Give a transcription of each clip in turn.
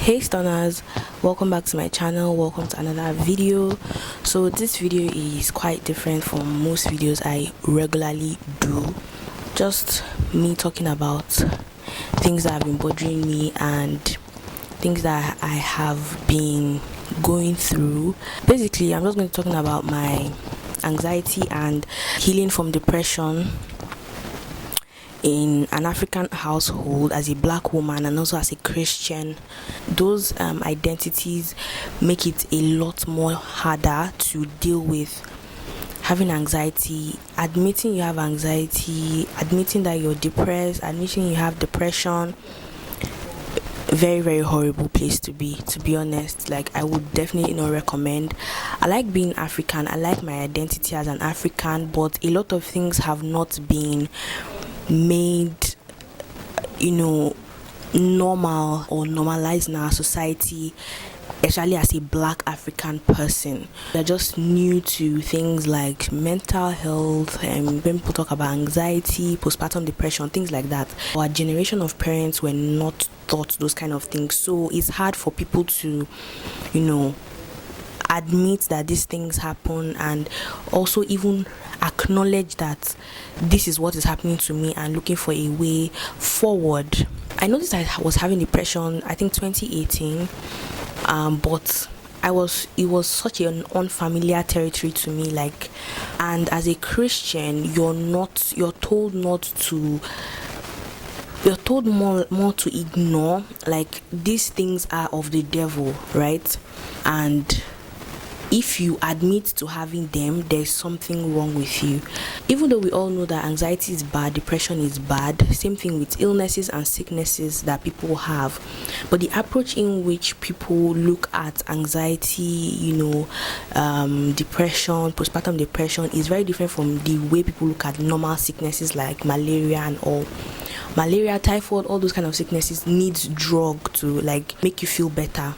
Hey stunners, welcome back to my channel. Welcome to another video. So this video is quite different from most videos I regularly do. Just me talking about things that have been bothering me and things that I have been going through. Basically, I'm just going to be talking about my anxiety and healing from depression in an African household as a black woman and also as a Christian. Those identities make it a lot more harder to deal with having anxiety, admitting you have anxiety, admitting that you're depressed, admitting you have depression. Very horrible place to be honest. Like, I would definitely not recommend. I like being African, I like my identity as an African, but a lot of things have not been made normal or normalized in our society, especially as a black African person. They're just new to things like mental health, and when people talk about anxiety, postpartum depression, things like that. Our generation of parents were not taught those kind of things, so it's hard for people to admit that these things happen and also even acknowledge that this is what is happening to me and looking for a way forward. I noticed I was having depression, I think 2018, but it was such an unfamiliar territory to me. Like, and as a Christian, you're told more to ignore, like these things are of the devil, right? And if you admit to having them, there's something wrong with you. Even though we all know that anxiety is bad, depression is bad, same thing with illnesses and sicknesses that people have. But the approach in which people look at anxiety, depression, postpartum depression is very different from the way people look at normal sicknesses like malaria and all. Malaria, typhoid, all those kind of sicknesses needs drug to like make you feel better.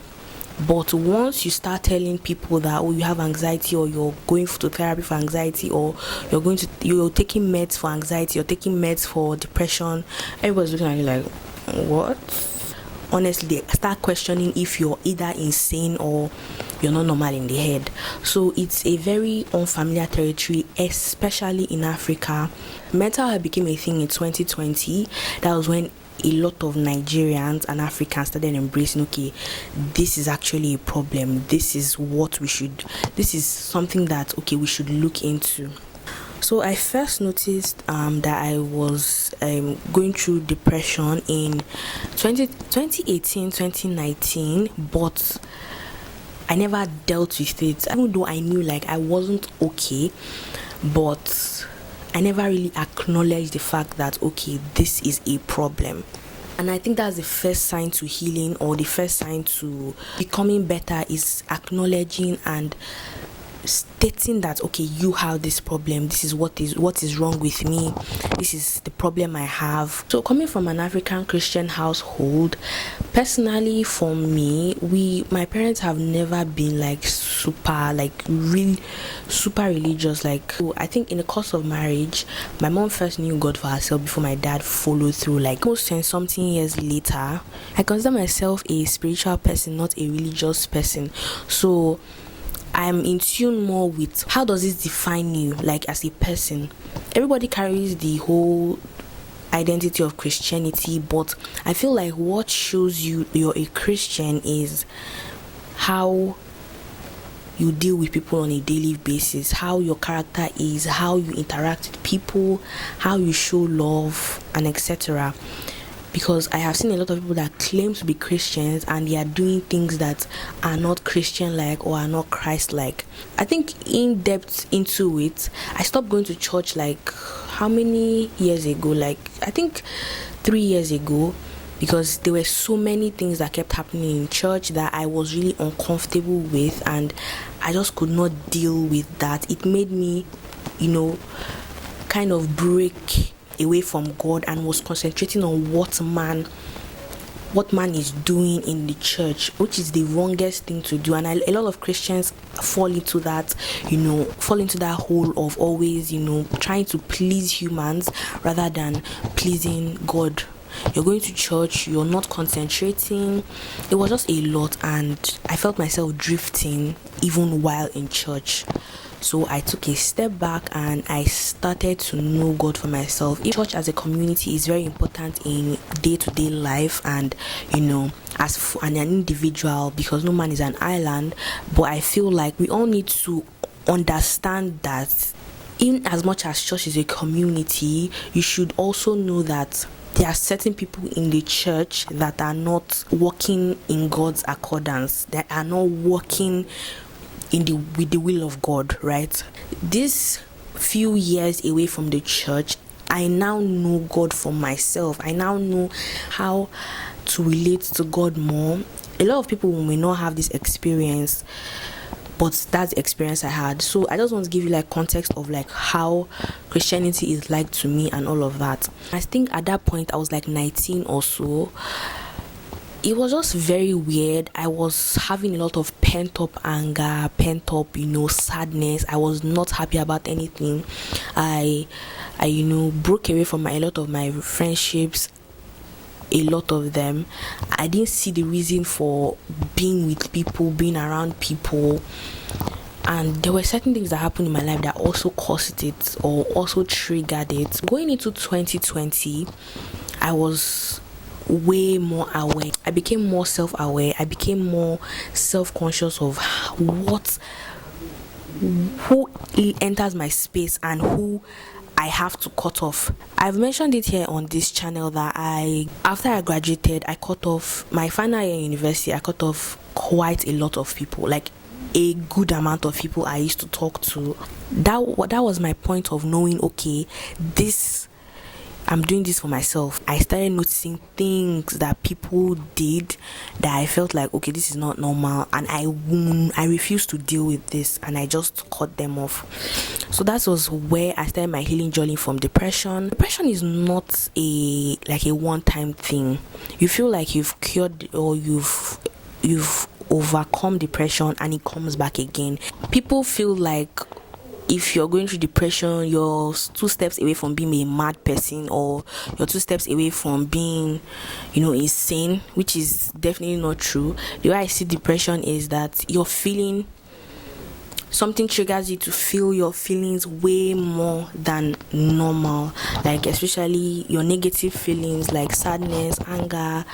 But once you start telling people that you have anxiety, or you're going to therapy for anxiety, or you're taking meds for anxiety, you're taking meds for depression, everybody's looking at you like, what? Honestly, they start questioning if you're either insane or you're not normal in the head. So it's a very unfamiliar territory, especially in Africa. Mental health became a thing in 2020. That was when a lot of Nigerians and Africans started embracing, okay, this is actually a problem. This is something that, okay, we should look into. So I first noticed that I was going through depression in 2018, 2019, but I never dealt with it, even though I knew like I wasn't okay, but I never really acknowledged the fact that, okay, this is a problem. And I think that's the first sign to healing, or the first sign to becoming better, is acknowledging and stating that, okay, you have this problem, this is what is wrong with me, this is the problem I have. So coming from an African Christian household, personally for me, my parents have never been like super religious. Like, I think in the course of marriage, my mom first knew God for herself before my dad followed through. Like, almost 10 something years later, I consider myself a spiritual person, not a religious person. So I'm in tune more with how does this define you, like as a person. Everybody carries the whole identity of Christianity, but I feel like what shows you you're a Christian is how you deal with people on a daily basis, how your character is, how you interact with people, how you show love, and etc. Because I have seen a lot of people that claim to be Christians and they are doing things that are not Christian-like or are not Christ-like. I think in depth into it, I stopped going to church like how many years ago? Like, I think 3 years ago, because there were so many things that kept happening in church that I was really uncomfortable with, and I just could not deal with that. It made me, kind of break away from God and was concentrating on what man is doing in the church, which is the wrongest thing to do. And a lot of Christians fall into that hole of always trying to please humans rather than pleasing God. you're going to church, you're not concentrating. It was just a lot, and I felt myself drifting even while in church. So I took a step back and I started to know God for myself. Church as a community is very important in day-to-day life, and as an individual, because no man is an island. But I feel like we all need to understand that in as much as church is a community, you should also know that there are certain people in the church that are not walking in God's accordance, that are not walking with the will of God, right? This few years away from the church, I now know God for myself. I now know how to relate to God more. A lot of people may not have this experience, but that's the experience I had. So I just want to give you like context of like how Christianity is like to me and all of that. I think at that point I was like 19 or so. It was just very weird. I was having a lot of pent up anger, pent up, sadness. I was not happy about anything. I broke away from a lot of my friendships, a lot of them. I didn't see the reason for being with people, being around people. And there were certain things that happened in my life that also caused it or also triggered it. Going into 2020, I was way more aware. I became more self-aware. I became more self-conscious of who enters my space and who I have to cut off. I've mentioned it here on this channel that after I graduated, I cut off my final year in university. I cut off quite a lot of people, like a good amount of people I used to talk to. That was my point of knowing, okay, I'm doing this for myself. I started noticing things that people did that I felt like, okay, this is not normal, and I refused to deal with this, and I just cut them off. So that was where I started my healing journey from depression. Depression is not a one-time thing. You feel like you've cured or you've overcome depression, and it comes back again. People feel like if you're going through depression, you're 2 steps away from being a mad person, or you're 2 steps away from being, insane, which is definitely not true. The way I see depression is that you're feeling something triggers you to feel your feelings way more than normal, like especially your negative feelings like sadness, anger,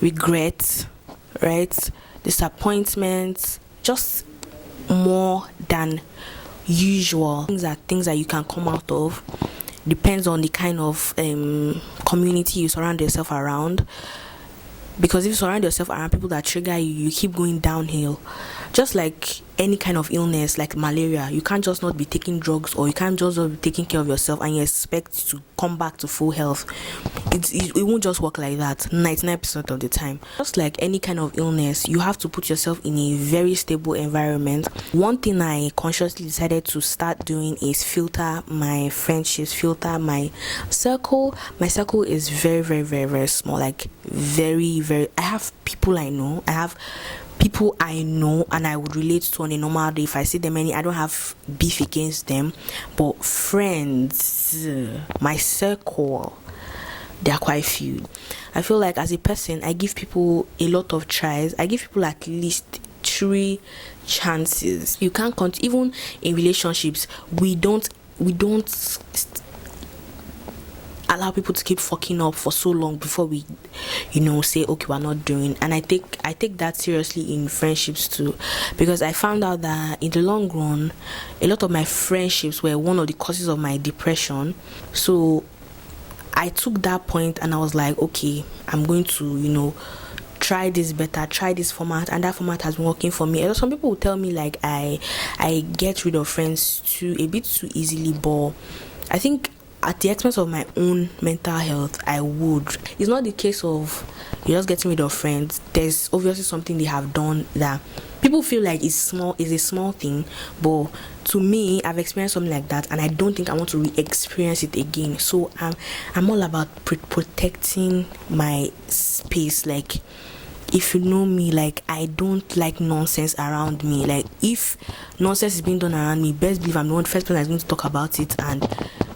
regret, right, disappointment, just more than usual. Things that you can come out of. Depends on the kind of community you surround yourself around, because if you surround yourself around people that trigger you, you keep going downhill. Just like any kind of illness like malaria, you can't just not be taking drugs, or you can't just not be taking care of yourself and you expect to come back to full health. It won't just work like that 99% of the time. Just like any kind of illness, you have to put yourself in a very stable environment. One thing I consciously decided to start doing is filter my friendships, filter my circle. My circle is very, very, very, very small. Like very, very. I have people I know. And I would relate to on a normal day. If I see them I don't have beef against them. But friends, my circle, they are quite few. I feel like as a person, I give people a lot of tries. I give people at least 3 chances. You can't even in relationships, we don't allow people to keep fucking up for so long before we say, okay, we're not doing. And I take that seriously in friendships too, because I found out that in the long run, a lot of my friendships were one of the causes of my depression. So I took that point and I was like, okay, I'm going to try this better, try this format, and that format has been working for me. Some people will tell me like I get rid of friends a bit too easily, but I think at the expense of my own mental health, I would. It's not the case of you're just getting rid of friends. There's obviously something they have done that people feel like is a small thing, but to me, I've experienced something like that, and I don't think I want to re-experience it again. So I'm all about protecting my space. Like, if you know me, like, I don't like nonsense around me. Like, if nonsense is being done around me, best believe I'm the first person that's going to talk about it, and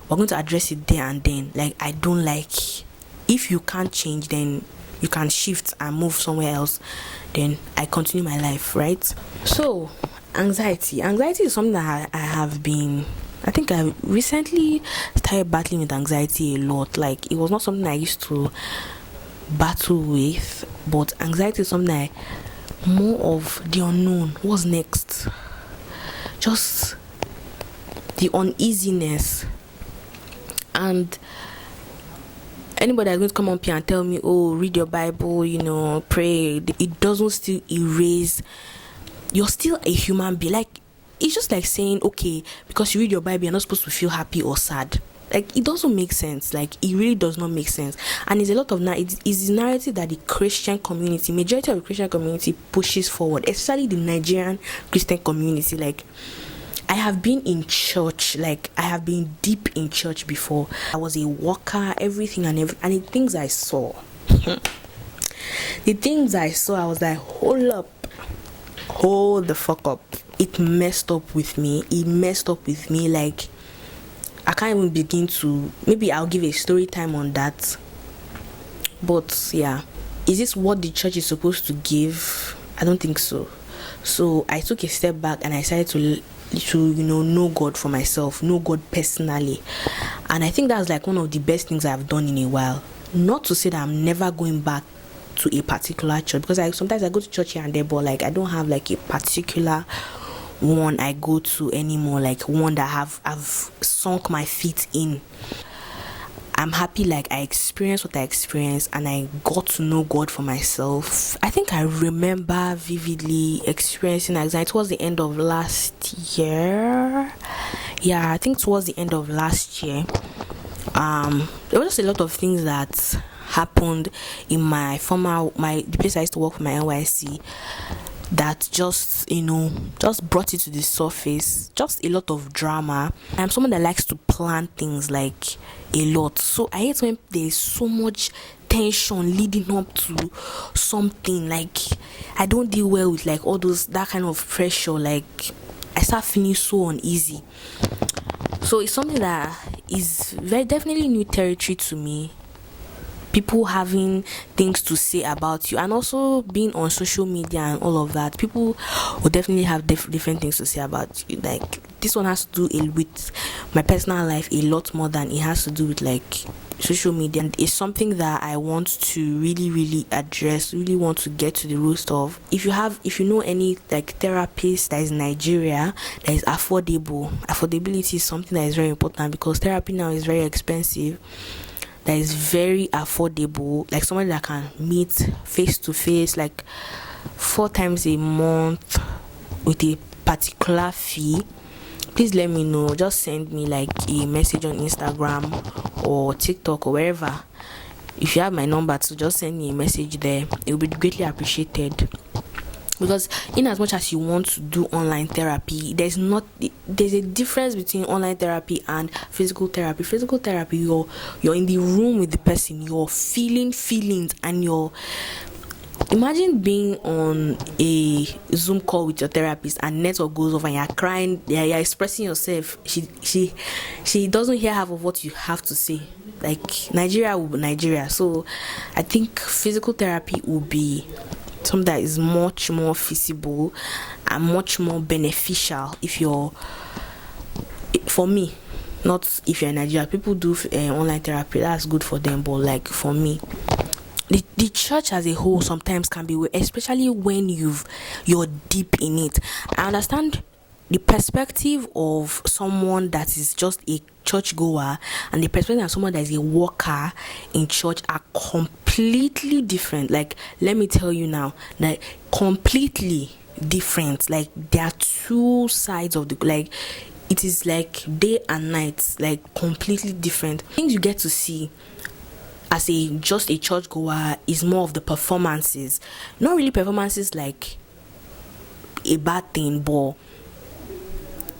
we're going to address it there and then. Like, I don't like, if you can't change, then you can shift and move somewhere else, then I continue my life, right? So anxiety is something that I think I recently started battling with anxiety a lot. Like, it was not something I used to battle with, but anxiety is something more of the unknown. What's next? Just the uneasiness. And anybody that's going to come up here and tell me, oh, read your Bible, pray, it doesn't still erase, you're still a human being. Like, it's just like saying, okay, because you read your Bible, you're not supposed to feel happy or sad. Like, it doesn't make sense. Like, it really does not make sense. And it's a lot of it's the narrative that the Christian community, majority of the Christian community, pushes forward, especially the Nigerian Christian community. Like, I have been in church, like, I have been deep in church before. I was a worker, everything and the things I saw. I was like, hold the fuck up. It messed up with me. Like, I can't even begin to, maybe I'll give a story time on that. But yeah, is this what the church is supposed to give? I don't think so. So I took a step back and I decided to know God for myself, know God personally. And I think that's like one of the best things I've done in a while. Not to say that I'm never going back to a particular church, because sometimes I go to church here and there, but like, I don't have like a particular one I go to anymore, like one that I've sunk my feet in. I'm happy, like, I experienced what I experienced and I got to know God for myself. I think I remember vividly experiencing anxiety towards the end of last year. Yeah, I think towards the end of last year. There was just a lot of things that happened in the place I used to work for, my NYC, that just brought it to the surface. Just a lot of drama. I'm someone that likes to plan things like a lot, so I hate when there's so much tension leading up to something. Like, I don't deal well with like all that kind of pressure. Like, I start feeling so uneasy. So it's something that is very definitely new territory to me. People having things to say about you, and also being on social media and all of that, people will definitely have different things to say about you. Like, this one has to do with my personal life a lot more than it has to do with like social media, and it's something that I want to really address, really want to get to the root of. If you know any like therapist that is in Nigeria that is affordability is something that is very important, because therapy now is very expensive. That is very affordable, like somebody that can meet face to face like 4 times a month with a particular fee. Please let me know. Just send me like a message on Instagram or TikTok or wherever. If you have my number, so just send me a message there. It will be greatly appreciated. Because in as much as you want to do online therapy, there's a difference between online therapy and physical therapy. Physical therapy, you're in the room with the person, you're feeling feelings, and imagine being on a Zoom call with your therapist and network goes off and you're crying, you're expressing yourself. She doesn't hear half of what you have to say. Like, Nigeria will be Nigeria. So I think physical therapy will be something that is much more feasible and much more beneficial for me. Not if you're in Nigeria. People do online therapy, that's good for them, but like for me, the church as a whole sometimes can be weird, especially when you're deep in it. I understand the perspective of someone that is just a churchgoer and the perspective of someone that is a worker in church are completely different. Like, let me tell you now, like, completely different. Like, there are two sides of like, it is like day and night, like completely different. Things you get to see as just a churchgoer is more of the performances. Not really performances like a bad thing, but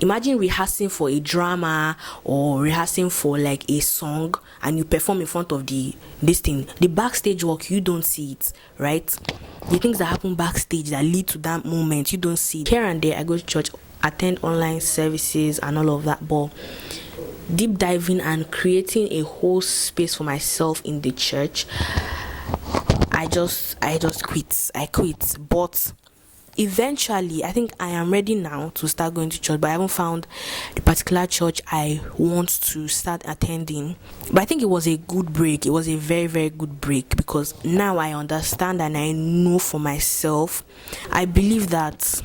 imagine rehearsing for a drama or rehearsing for like a song, and you perform in front of this thing. The backstage work, you don't see it, right? The things that happen backstage that lead to that moment, you don't see it. Here and there, I go to church, attend online services and all of that, but deep diving and creating a whole space for myself in the church, I just quit. But eventually, I think I am ready now to start going to church, but I haven't found the particular church I want to start attending. But I think it was a good break. It was a very, very good break, because now I understand and I know for myself. I believe that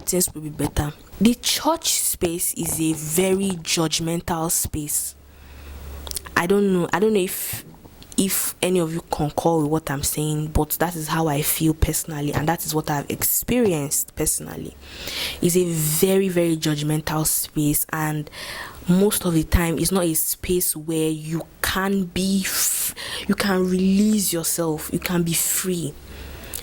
things will be better. The church space is a very judgmental space. I don't know if any of you concur with what I'm saying, but that is how I feel personally, and that is what I've experienced personally. It's a very, very judgmental space, and most of the time it's not a space where you can you can release yourself, you can be free,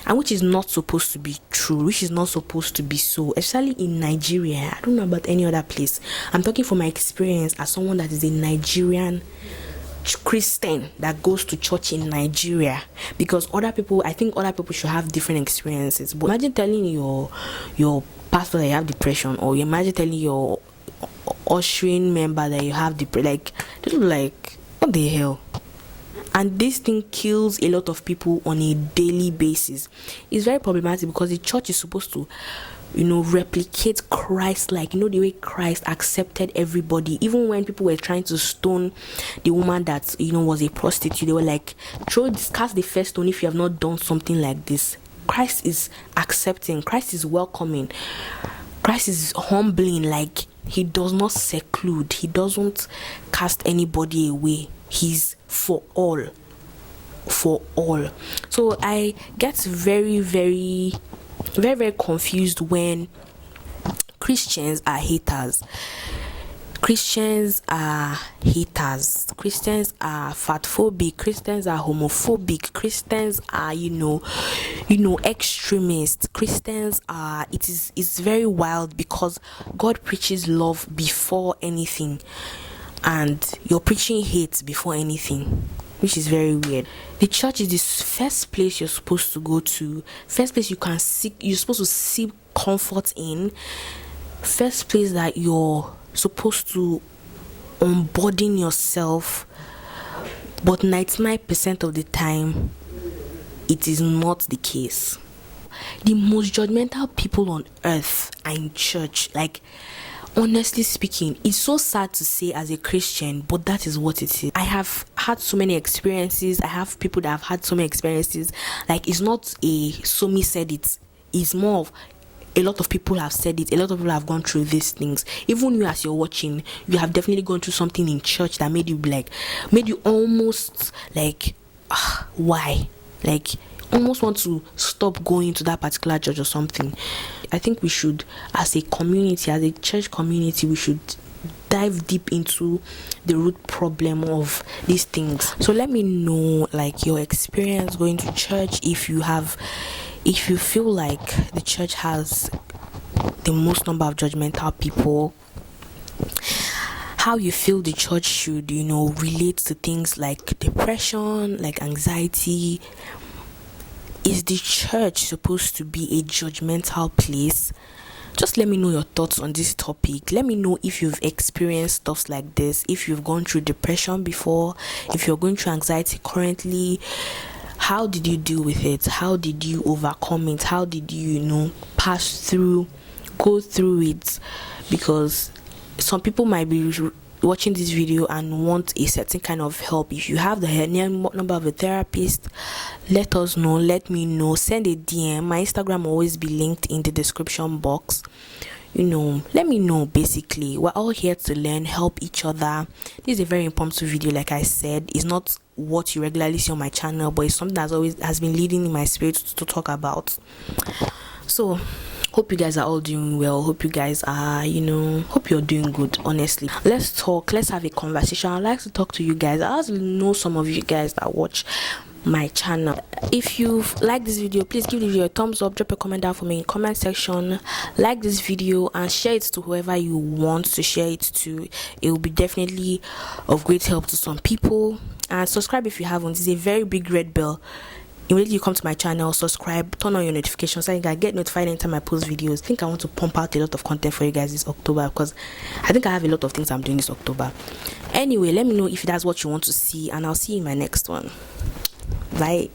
and which is not supposed to be true, which is not supposed to be so, especially in Nigeria. I don't know about any other place. I'm talking from my experience as someone that is a Nigerian Christian that goes to church in Nigeria, because I think other people should have different experiences. But imagine telling your pastor that you have depression, or you imagine telling your ushering member that you have depression. Like what the hell? And this thing kills a lot of people on a daily basis. It's very problematic, because the church is supposed to replicate Christ, like the way Christ accepted everybody. Even when people were trying to stone the woman that was a prostitute, they were like, cast the first stone if you have not done something like this. Christ is accepting, Christ is welcoming, Christ is humbling. Like, he does not seclude, he doesn't cast anybody away. He's for all. So I get very, very, very, very confused when Christians are haters. Christians are fatphobic, Christians are homophobic, Christians are extremists. Christians are, it's very wild, because God preaches love before anything, and you're preaching hate before anything, which is very weird. The church is the first place you're supposed to go to, first place you're supposed to seek comfort in, first place that you're supposed to unburden yourself. But 99% of the time, it is not the case. The most judgmental people on earth are in church. Like, honestly speaking, it's so sad to say as a Christian, but that is what it is. I have had so many experiences. I have people that have had so many experiences. Like, it's not a Sommy said it. It's more of a lot of people have said it. A lot of people have gone through these things. Even you, as you're watching, you have definitely gone through something in church that made you almost like, why? Like, almost want to stop going to that particular church or something. I think we should, as a community, as a church community, we should dive deep into the root problem of these things. So let me know, like, your experience going to church. If you feel like the church has the most number of judgmental people, how you feel the church should relate to things like depression, like anxiety. Is the church supposed to be a judgmental place? Just let me know your thoughts on this topic. Let me know if you've experienced stuff like this, if you've gone through depression before, if you're going through anxiety currently. How did you deal with it? How did you overcome it? How did you go through it? Because some people might be watching this video and want a certain kind of help. If you have the number of a therapist, let us know. Let me know. Send a DM. My Instagram will always be linked in the description box. Let me know. Basically, we're all here to learn, help each other. This is a very important video. Like I said, it's not what you regularly see on my channel, but it's something that has been leading in my spirit to talk about. So hope you guys are all doing well. Hope you guys are, hope you're doing good. Honestly, let's talk. Let's have a conversation. I'd like to talk to you guys. I also know some of you guys that watch my channel. If you've liked this video, please give the video a thumbs up, drop a comment down for me in comment section, like this video and share it to whoever you want to share it to. It will be definitely of great help to some people. And subscribe if you haven't. It's a very big red bell Immediately you come to my channel, subscribe, turn on your notifications so you can get notified anytime I post videos. I think I want to pump out a lot of content for you guys this October, because I think I have a lot of things I'm doing this October. Anyway, let me know if that's what you want to see, and I'll see you in my next one. Bye.